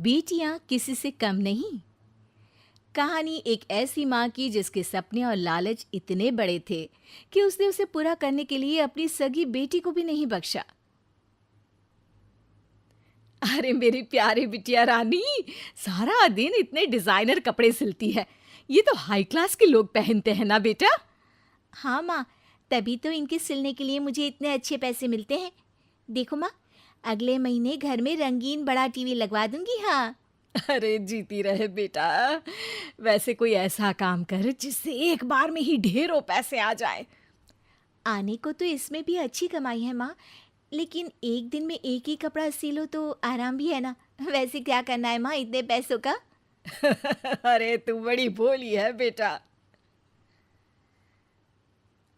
बेटियां किसी से कम नहीं। कहानी एक ऐसी माँ की जिसके सपने और लालच इतने बड़े थे कि उसने उसे पूरा करने के लिए अपनी सगी बेटी को भी नहीं बख्शा। अरे मेरी प्यारी बिटिया रानी, सारा दिन इतने डिजाइनर कपड़े सिलती है। ये तो हाई क्लास के लोग पहनते हैं ना बेटा। हाँ माँ, तभी तो इनके सिलने के लिए मुझे इतने अच्छे पैसे मिलते हैं। देखो माँ, अगले महीने घर में रंगीन बड़ा टीवी लगवा दूंगी। हाँ। अरे जीती रहे बेटा। वैसे कोई ऐसा काम कर जिससे एक बार में ही ढेरों पैसे आ जाए। आने को तो इसमें भी अच्छी कमाई है माँ, लेकिन एक दिन में एक ही कपड़ा सिलो तो आराम भी है ना। वैसे क्या करना है माँ इतने पैसों का? अरे तू बड़ी भोली है बेटा।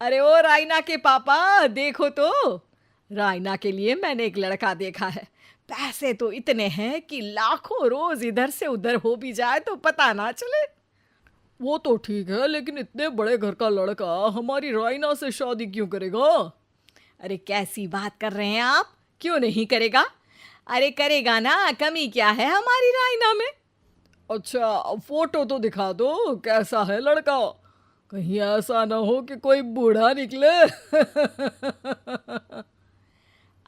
अरे ओ रायना के पापा, देखो तो। रायना के लिए मैंने एक लड़का देखा है। पैसे तो इतने हैं कि लाखों रोज इधर से उधर हो भी जाए तो पता ना चले। वो तो ठीक है, लेकिन इतने बड़े घर का लड़का हमारी रायना से शादी क्यों करेगा? अरे कैसी बात कर रहे हैं आप? क्यों नहीं करेगा? अरे करेगा ना, कमी क्या है हमारी रायना में? अच्छा, फोटो तो दिखा दो, कैसा है लड़का? कहीं ऐसा ना हो कि कोई बूढ़ा निकले।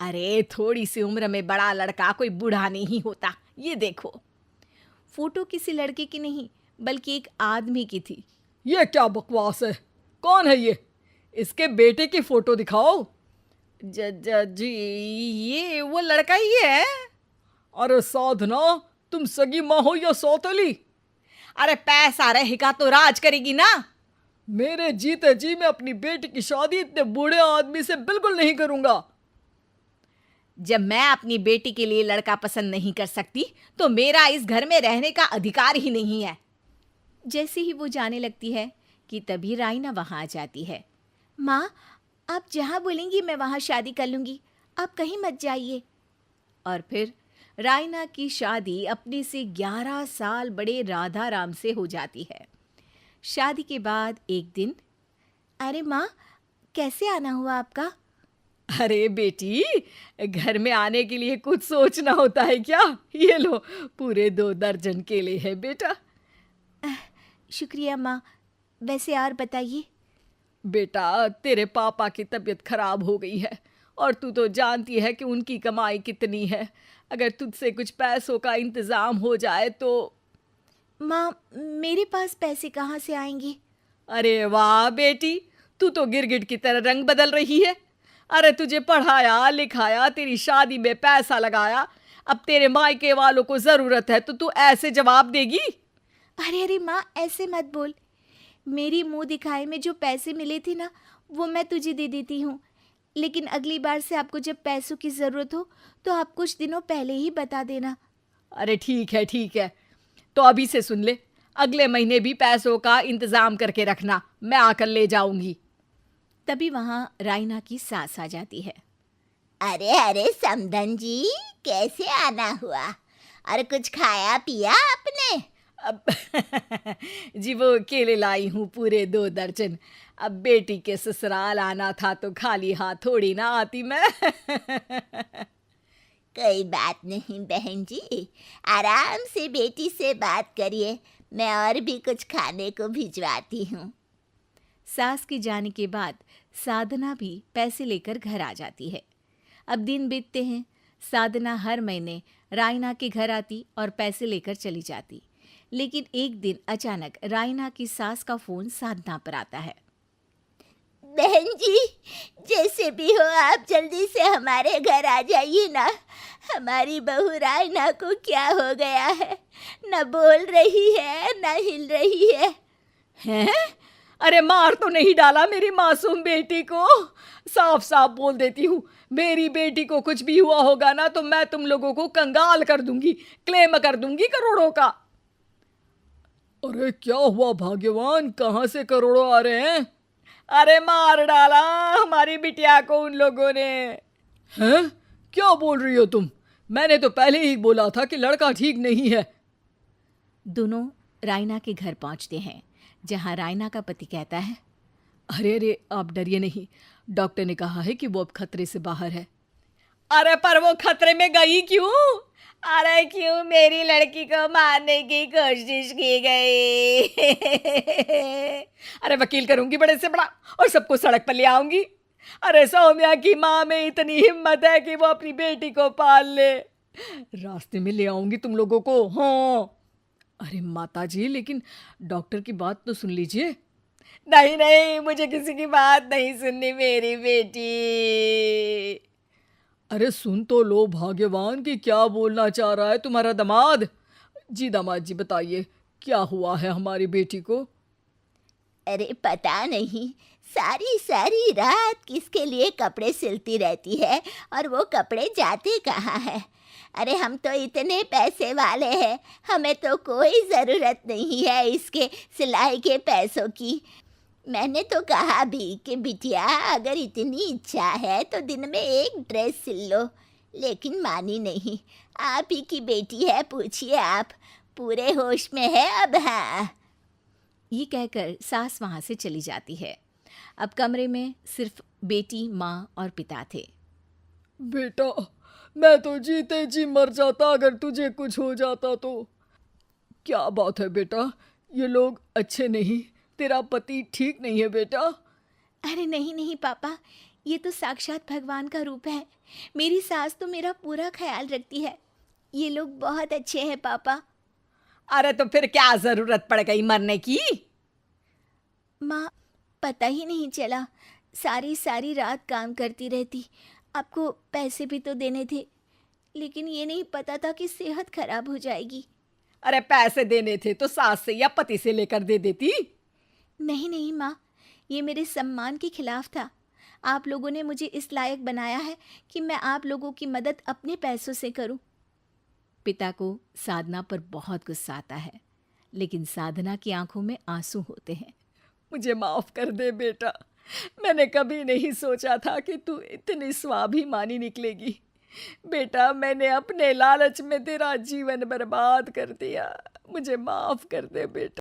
अरे थोड़ी सी उम्र में बड़ा लड़का कोई बूढ़ा नहीं होता। ये देखो। फोटो किसी लड़के की नहीं बल्कि एक आदमी की थी। ये क्या बकवास है? कौन है ये? इसके बेटे की फोटो दिखाओ। जी ये वो लड़का ही है। अरे साधना, तुम सगी माँ हो या सौतेली? अरे पैसा रहेगा तो राज करेगी ना। मेरे जीते जी मैं अपनी बेटी की शादी इतने बूढ़े आदमी से बिल्कुल नहीं करूंगा। जब मैं अपनी बेटी के लिए लड़का पसंद नहीं कर सकती तो मेरा इस घर में रहने का अधिकार ही नहीं है। जैसे ही वो जाने लगती है कि तभी रायना वहां आ जाती है। माँ, आप जहां बोलेंगी मैं वहां शादी कर लूंगी, आप कहीं मत जाइए। और फिर रायना की शादी अपने से 11 साल बड़े राधा राम से हो जाती है। शादी के बाद एक दिन, अरे माँ, कैसे आना हुआ आपका? अरे बेटी, घर में आने के लिए कुछ सोचना होता है क्या? ये लो, पूरे 2 दर्जन केले हैं बेटा। शुक्रिया माँ। वैसे और बताइए। बेटा, तेरे पापा की तबीयत खराब हो गई है और तू तो जानती है कि उनकी कमाई कितनी है। अगर तुझसे कुछ पैसों का इंतजाम हो जाए तो। माँ, मेरे पास पैसे कहाँ से आएंगे? अरे वाह बेटी, तू तो गिरगिट की तरह रंग बदल रही है। अरे तुझे पढ़ाया लिखाया, तेरी शादी में पैसा लगाया, अब तेरे मायके वालों को जरूरत है तो तू ऐसे जवाब देगी? अरे अरे माँ, ऐसे मत बोल। मेरी मुंह दिखाए में जो पैसे मिले थे ना, वो मैं तुझे दे देती हूँ। लेकिन अगली बार से आपको जब पैसों की ज़रूरत हो तो आप कुछ दिनों पहले ही बता देना। अरे ठीक है ठीक है, तो अभी से सुन ले, अगले महीने भी पैसों का इंतज़ाम करके रखना, मैं आकर ले जाऊंगी। तभी वहाँ रायना की सास आ जाती है। अरे अरे समधन जी, कैसे आना हुआ? और कुछ खाया पिया आपने? अब जी वो केले लाई हूँ पूरे 2 दर्जन। अब बेटी के ससुराल आना था तो खाली हाथ थोड़ी ना आती मैं। कोई बात नहीं बहन जी, आराम से बेटी से बात करिए, मैं और भी कुछ खाने को भिजवाती हूँ। सास के जाने के बाद साधना भी पैसे लेकर घर आ जाती है। अब दिन बीतते हैं। साधना हर महीने रायना के घर आती और पैसे लेकर चली जाती। लेकिन एक दिन अचानक रायना की सास का फोन साधना पर आता है। बहन जी, जैसे भी हो आप जल्दी से हमारे घर आ जाइए ना। हमारी बहू रायना को क्या हो गया है? न बोल रही है न हिल रही है। हैं? अरे मार तो नहीं डाला मेरी मासूम बेटी को? साफ साफ बोल देती हूँ, मेरी बेटी को कुछ भी हुआ होगा ना तो मैं तुम लोगों को कंगाल कर दूंगी, क्लेम कर दूंगी करोड़ों का। अरे क्या हुआ भाग्यवान, कहाँ से करोड़ों आ रहे हैं? अरे मार डाला हमारी बिटिया को उन लोगों ने। हैं? क्या बोल रही हो तुम? मैंने तो पहले ही बोला था कि लड़का ठीक नहीं है। दोनों रायना के घर पहुंचते हैं, जहां रायना का पति कहता है, अरे अरे आप डरिए नहीं, डॉक्टर ने कहा है कि वो अब खतरे से बाहर है। अरे पर वो खतरे में गई क्यों? अरे क्यों मेरी लड़की को मारने की कोशिश की गई? अरे वकील करूंगी बड़े से बड़ा और सबको सड़क पर ले आऊंगी। अरे सौम्या की माँ में इतनी हिम्मत है कि वो अपनी बेटी को पाल ले। रास्ते में ले आऊंगी तुम लोगों को। हाँ। अरे माता जी, लेकिन डॉक्टर की बात तो सुन लीजिए। नहीं नहीं, मुझे किसी की बात नहीं सुननी मेरी बेटी। अरे सुन तो लो भाग्यवान कि क्या बोलना चाह रहा है तुम्हारा दामाद। जी दामाद जी, बताइए क्या हुआ है हमारी बेटी को। अरे पता नहीं, सारी सारी रात किसके लिए कपड़े सिलती रहती है और वो कपड़े जाते कहाँ हैं। अरे हम तो इतने पैसे वाले हैं, हमें तो कोई ज़रूरत नहीं है इसके सिलाई के पैसों की। मैंने तो कहा भी कि बिटिया अगर इतनी इच्छा है तो दिन में एक ड्रेस सिल लो, लेकिन मानी नहीं। आप ही की बेटी है, पूछिए आप, पूरे होश में है अब। हाँ। ये कहकर सास वहाँ से चली जाती है। अब कमरे में सिर्फ बेटी, माँ और पिता थे। बेटा, मैं तो जीते जी मर जाता अगर तुझे कुछ हो जाता तो। क्या बात है बेटा, ये लोग अच्छे नहीं, तेरा पति ठीक नहीं है बेटा। अरे नहीं नहीं पापा, ये तो साक्षात भगवान का रूप है। मेरी सास तो मेरा पूरा ख्याल रखती है। ये लोग बहुत अच्छे हैं पापा। अरे तो फिर क्या जरूरत पड़ गई मरने की? माँ, पता ही नहीं चला, सारी सारी रात काम करती रहती। आपको पैसे भी तो देने थे, लेकिन ये नहीं पता था कि सेहत खराब हो जाएगी। अरे पैसे देने थे तो सास से या पति से लेकर दे देती। नहीं नहीं माँ, ये मेरे सम्मान के खिलाफ था। आप लोगों ने मुझे इस लायक बनाया है कि मैं आप लोगों की मदद अपने पैसों से करूं। पिता को साधना पर बहुत गुस्सा आता है, लेकिन साधना की आंखों में आंसू होते हैं। मुझे माफ कर दे बेटा, मैंने कभी नहीं सोचा था कि तू इतनी स्वाभिमानी निकलेगी। बेटा, मैंने अपने लालच में तेरा जीवन बर्बाद कर दिया, मुझे माफ कर दे बेटा।